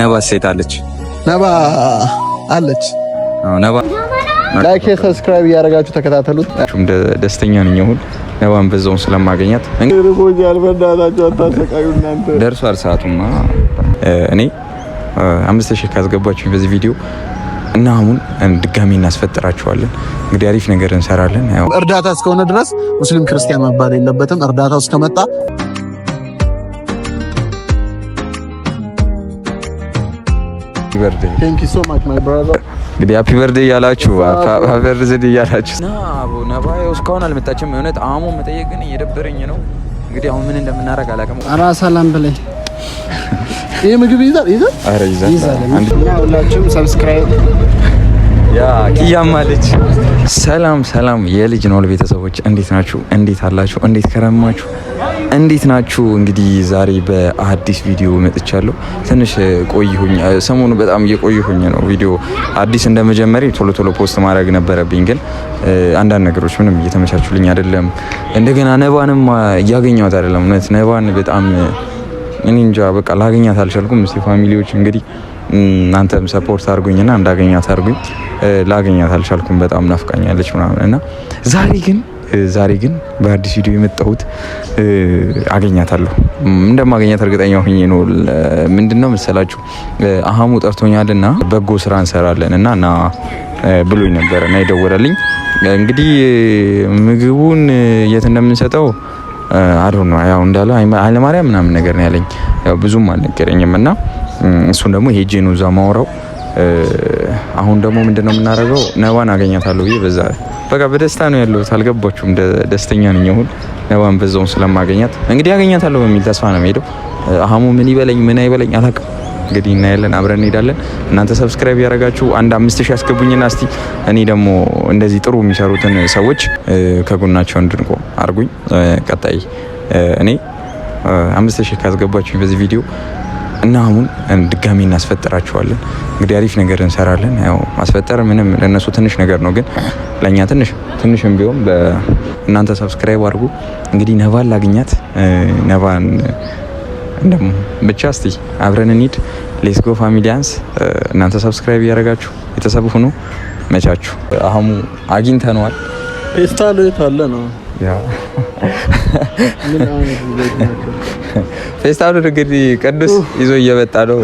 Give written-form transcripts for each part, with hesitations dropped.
ነባ ሴት አለች። ነባ አለች። ነባ ላይክ ሰብስክራይብ ያደርጋችሁ ተከታተሉት። ደስተኛ ነኝ አሁን ነባን በዛው ስለማገኛት። ርቦኛል፣ በእናታችሁ አታሰቃዩ እናንተ። ደርሷል ሰዓቱማ። እኔ 5000 ካስገባችሁ በዚህ ቪዲዮ እና አሁን ድጋሚ እናስፈጥራችኋለን። እንግዲህ አሪፍ ነገር እንሰራለን። ያው እርዳታ እስከሆነ ድረስ ሙስሊም ክርስቲያን መባል የለበትም። እርዳታው እስከመጣ በርዴ ቴንክ ዩ ሶ ማች ማይ ብራዘር። እንግዲህ ሃፒ በርዴ ያላችሁ ሃፒ በርዴ ያላችሁ ነባ እስካሁን አልመጣችም። እውነት አሞ መጠየቅ ግን እየደበረኝ ነው። እንግዲህ አሁን ምን እንደምናደርግ አላውቅም። ኧረ ሰላም ብለኝ ይሄ ምግብ ይዛል። ኧረ ይዛል። እና ሁላችሁም ሰብስክራይብ ያ ኪያማለች። ሰላም የልጅ ነው ቤተሰቦች፣ እንዴት ናችሁ? እንዴት አላችሁ? እንዴት ከረማችሁ? እንዴት ናችሁ? እንግዲህ ዛሬ በአዲስ ቪዲዮ መጥቻለሁ። ትንሽ ቆይሁኝ፣ ሰሞኑ በጣም እየቆይሁኝ ነው። ቪዲዮ አዲስ እንደመጀመሪያ ቶሎ ፖስት ማድረግ ነበረብኝ፣ ግን አንዳንድ ነገሮች ምንም እየተመቻቹልኝ አይደለም። እንደገና ነባንም እያገኘኋት አይደለም። እውነት ነባን በጣም እኔ እንጃ በቃ ላገኛት አልቻልኩም። እስቲ ፋሚሊዎች እንግዲህ እናንተም ሰፖርት አድርጉኝና እንዳገኛት አድርጉኝ። ላገኛት አልቻልኩም። በጣም ናፍቃኛለች ምናምን እና ዛሬ ግን በአዲስ ቪዲዮ የመጣሁት አገኛታለሁ። እንደማገኛት እርግጠኛ ሆኜ ነው። ምንድነው መሰላችሁ አህሙ ጠርቶኛልና በጎ ስራ እንሰራለን እና ብሎኝ ነበር እና ይደወለልኝ። እንግዲህ ምግቡን የት እንደምንሰጠው አዶን ነው ያው እንዳለ ኃይለማርያም ምናምን ነገር ነው ያለኝ። ያው ብዙም አልነገረኝም እና እሱን ደግሞ ሄጄ ነው እዛ ማውራው። አሁን ደግሞ ምንድነው የምናደርገው? ነባን አገኛታለሁ ብዬ በቃ በደስታ ነው ያለሁት። አልገባችሁም? ደስተኛ ነኝ አሁን ነባን በዛው ስለማገኛት። እንግዲህ አገኛታለሁ በሚል ተስፋ ነው የምሄደው። አህሙ ምን ይበለኝ ምን አይበለኝ አላውቅም። እንግዲህ እናያለን፣ አብረን እንሄዳለን። እናንተ ሰብስክራይብ ያደረጋችሁ አንድ 5000 ያስገቡኝና እስቲ እኔ ደግሞ እንደዚህ ጥሩ የሚሰሩትን ሰዎች ከጎናቸው እንድንቆም አድርጉኝ። ቀጣይ እኔ 5000 ካስገባችሁ በዚህ ቪዲዮ እና አሁን ድጋሚ እናስፈጥራችኋለን። እንግዲህ አሪፍ ነገር እንሰራለን። ያው ማስፈጠር ምንም ለነሱ ትንሽ ነገር ነው፣ ግን ለኛ ትንሽም ቢሆን በእናንተ ሰብስክራይብ አድርጉ። እንግዲህ ነባን ላግኛት ነባን እንደም ብቻ እስቲ አብረን እንሂድ። ሌትስ ጎ ፋሚሊያንስ። እናንተ ሰብስክራይብ ያደርጋችሁ ቤተሰብ ሁኑ። መቻችሁ አህሙ አግኝተነዋል። ፔስታል የታለ ነው ያ ፌስታሉ እንግዲህ ቅዱስ ይዞ እየመጣ ነው።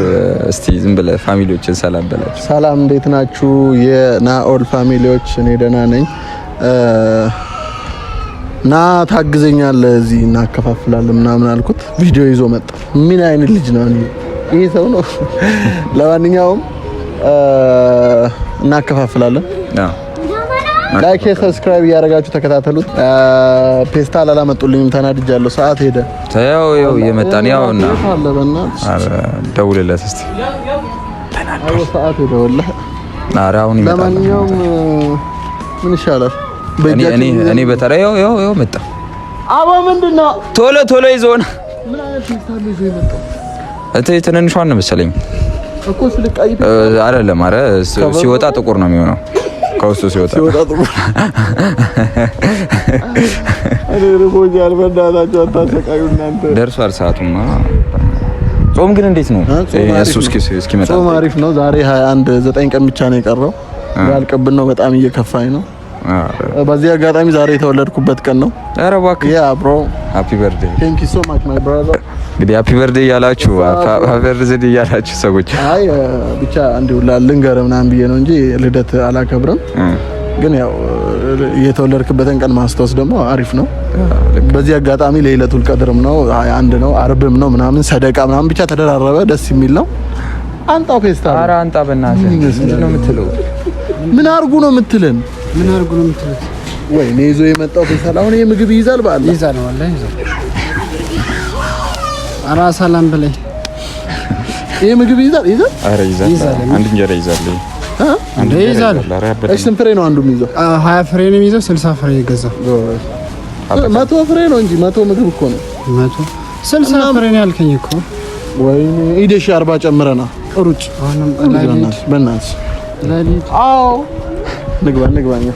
እስቲ ዝም ብለህ ፋሚሊዎችን ሰላም በላችሁ። ሰላም እንዴት ናችሁ የናኦል ፋሚሊዎች? እኔ ደህና ነኝ። ና ታግዘኛለህ እዚህ እናከፋፍላለን ምናምን አልኩት። ቪዲዮ ይዞ መጣ። ምን አይነት ልጅ ነው ይሄ ሰው ነው? ለማንኛውም እናከፋፍላለን። ላይክ ሰብስክራይብ ያደርጋችሁ ተከታተሉት። ፔስታል አላመጡልኝም፣ ተናድጃለሁ። ሰዓት ሄደ። ታው የመጣን ያውና ደውልለት እስቲ። ተናድጃለሁ፣ ሰዓት ሄደ ወላሂ። አራውን ይመጣል። ለማንኛውም ምን ይሻላል? እኔ በተራው ያው መጣ። አባ ምንድነው? ቶሎ ይዞና ምን አይነት ፔስታል ይዞ የመጣው? ትንንሿን ነው መሰለኝ እኮ ስልቃይ አይደለም። አረ ሲወጣ ጥቁር ነው የሚሆነው ከውስጡ ሲወጣ ጥቁር። እኔ ርቦኛል፣ በእናታችሁ አታሰቃዩ እናንተ። ደርሷል ሰዓቱማ። ጾም ግን እንዴት ነው? እሱ እስኪመጣ ጾም አሪፍ ነው። ዛሬ 9 ቀን ብቻ ነው የቀረው። ያልቅብን ነው። በጣም እየከፋኝ ነው። በዚህ አጋጣሚ ዛሬ የተወለድኩበት ቀን ነው። ኧረ እባክህ ያ ብሮ ሃፒ በርዴ። ቴንክ ዩ ሶ ማች ማይ ብራዘር። እንግዲህ ሃፒ በርዴ ያላችሁ ሰዎች አይ ብቻ እንዲሁ ልንገርህ ምናምን ብዬ ነው እንጂ ልደት አላከብርም። ግን ያው የተወለድክበትን ቀን ማስታወስ ደግሞ አሪፍ ነው። በዚህ አጋጣሚ ለይለቱል ቀድርም ነው 21 ነው አርብም ነው ምናምን ሰደቃ ምናምን ብቻ ተደራረበ ደስ የሚል ነው። አንጣው ፌስታል። ኧረ አንጣ በእናትህ። ምንድን ነው የምትለው? ምን አርጉ ነው የምትለን? ምን አርጉ ነው የምትለው? ወይ ነው ይዞ የመጣው ፌስታል። አሁን ይሄ ምግብ ይይዛል ባለ ይይዛል ወላሂ ይይዛል። ኧረ ሰላም ብለኝ ይሄ ምግብ ይይዛል። ኧረ ይይዛል። አንድ እንጀራ ይይዛል። አንድ ይይዛል። እሺ ስንት ፍሬ ነው አንዱ የሚይዘው? 20 ፍሬ ነው የሚይዘው። 60 ፍሬ ይገዛል። 100 ፍሬ ነው እንጂ 100 ምግብ እኮ ነው። 60 ፍሬ ነው ያልከኝ እኮ። ወይኔ ኢዴሽ 40 ጨምረና ሩጭ አሁንም በእናትህ አዎ ንግባኛ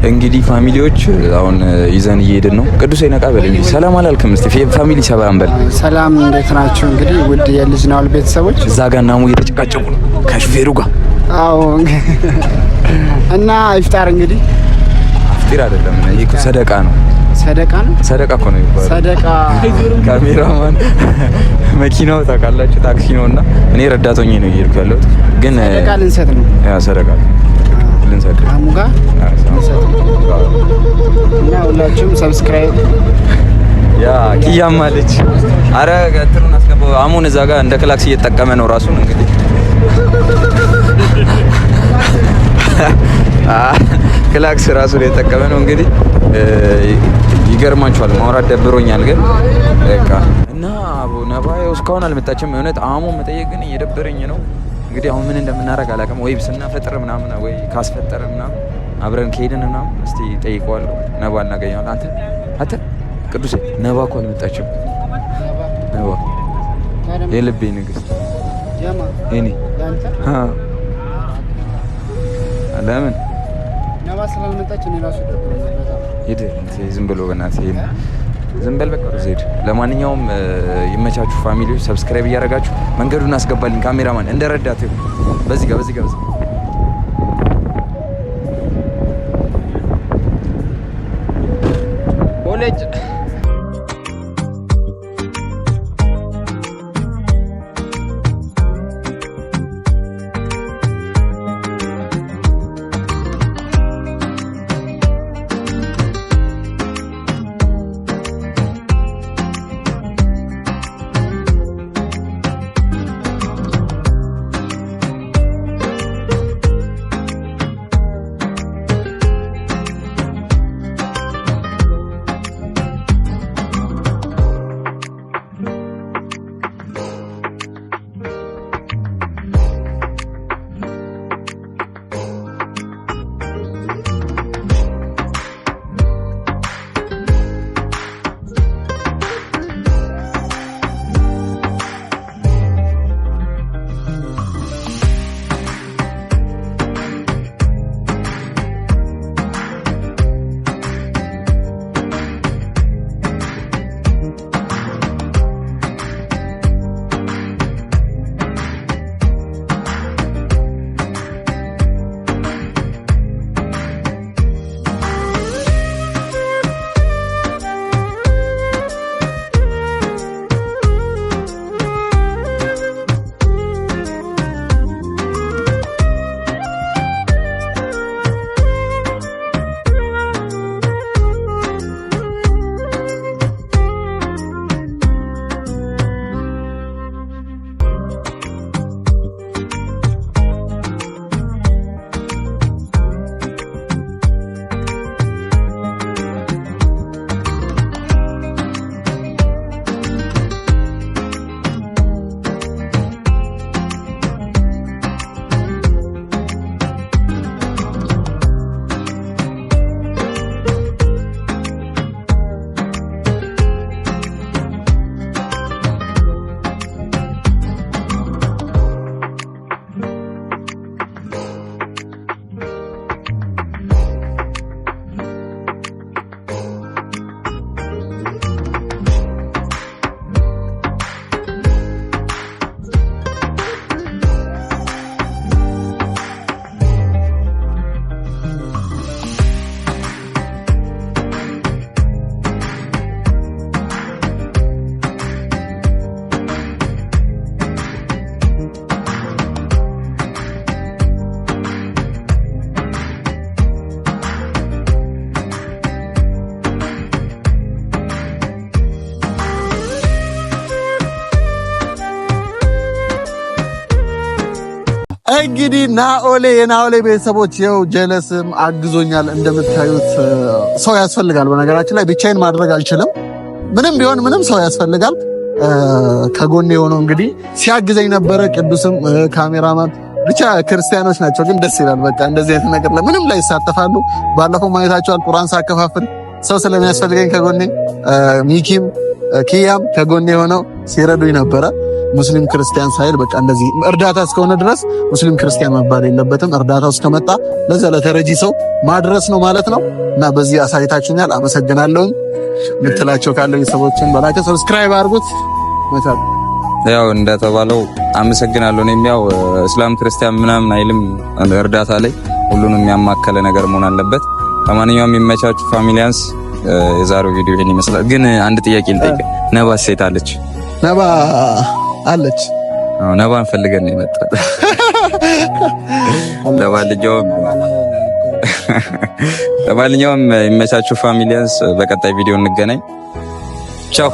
እንግዲህ ፋሚሊዎች አሁን ይዘን እየሄድን ነው። ቅዱስ ይነቃ በል እንጂ ሰላም አላልክም። እስቲ ፋሚሊ ሰላም በል። ሰላም እንዴት ናችሁ? እንግዲህ ውድ የልጅ ናውል ቤተሰቦች እዛ ጋር ናሙ እየተጨቃጨቁ ነው ከሹፌሩ ጋር። አዎ እና ኢፍጣር እንግዲህ ኢፍጣር አይደለም ይሄ ሰደቃ ነው። ሰደቃ ነው። ሰደቃ እኮ ነው ይባላል። ሰደቃ ካሜራማን መኪናው ታውቃላችሁ ታክሲ ነውና እኔ ረዳቶኝ ነው እየሄድኩ ያለሁት። ግን ሰደቃ ልንሰጥ ነው። ያ ሰደቃ ልንሰጥ አሙጋ እና ሁላችሁም ሰብስክራይብ ያ ኪያማ ልጅ አረ ገጥሩን አስገባው። አሙን እዛ ጋር እንደ ክላክስ እየተጠቀመ ነው ራሱን እንግዲህ ክላክስ ራሱን እየተጠቀመ ነው እንግዲህ ይገርማችኋል። ማውራት ደብሮኛል ግን በቃ እና አቡ ነባዬ እስካሁን አልመጣችም። እውነት አሙ መጠየቅ ግን እየደበረኝ ነው። እንግዲህ አሁን ምን እንደምናደርግ አላውቅም። ወይ ስናፈጥር ምናምን ወይ ካስፈጠረ ምናምን አብረን ከሄድን ምናምን እስቲ ጠይቀዋለሁ። ነባ እናገኘዋለን። አንተ ቅዱሴ ነባ እኮ አልመጣችም። ነባ የልቤ ንግስት እኔ ለምን ነባ ስላልመጣች እኔ ራሱ ሂድ ዝም ብሎ በእናትህ ዝም በል በቃ ዜድ። ለማንኛውም ይመቻችሁ ፋሚሊዎች፣ ሰብስክራይብ እያደረጋችሁ መንገዱን አስገባልኝ ካሜራማን እንደረዳት በዚህ ጋር ኮሌጅ እንግዲህ የናኦሌ ቤተሰቦች ይኸው ጀለስም አግዞኛል። እንደምታዩት ሰው ያስፈልጋል። በነገራችን ላይ ብቻዬን ማድረግ አልችልም። ምንም ቢሆን ምንም ሰው ያስፈልጋል። ከጎኔ የሆነው እንግዲህ ሲያግዘኝ ነበረ። ቅዱስም ካሜራማን ብቻ ክርስቲያኖች ናቸው፣ ግን ደስ ይላል። በቃ እንደዚህ አይነት ነገር ለምንም ላይ ይሳተፋሉ። ባለፈው ማየታቸዋል። ቁርአን ሳከፋፍል ሰው ስለሚያስፈልገኝ ከጎኔ ሚኪም ኪያም ከጎኔ የሆነው ሲረዱኝ ነበረ። ሙስሊም ክርስቲያን ሳይል በቃ እንደዚህ እርዳታ እስከሆነ ድረስ ሙስሊም ክርስቲያን መባል የለበትም። እርዳታው እስከመጣ ለዛ ለተረጂ ሰው ማድረስ ነው ማለት ነው። እና በዚህ አሳይታችሁኛል። አመሰግናለሁ። ምትላቸው ካለ ሰዎችን በላቸው ሰብስክራይብ አድርጉት። መቻል ያው እንደተባለው አመሰግናለሁ። እኔም ያው እስላም ክርስቲያን ምናምን አይልም። እርዳታ ላይ ሁሉንም ያማከለ ነገር መሆን አለበት። ለማንኛውም የሚመቻችሁ ፋሚሊያንስ የዛሬው ቪዲዮ ይሄን ይመስላል። ግን አንድ ጥያቄ ልጠይቅ። ነባ ሴት አለች? ነባ አለች። ነባን ፈልገን ነው የመጣው። ለማንኛውም የሚመቻችሁ ፋሚሊያንስ በቀጣይ ቪዲዮ እንገናኝ። ቻው።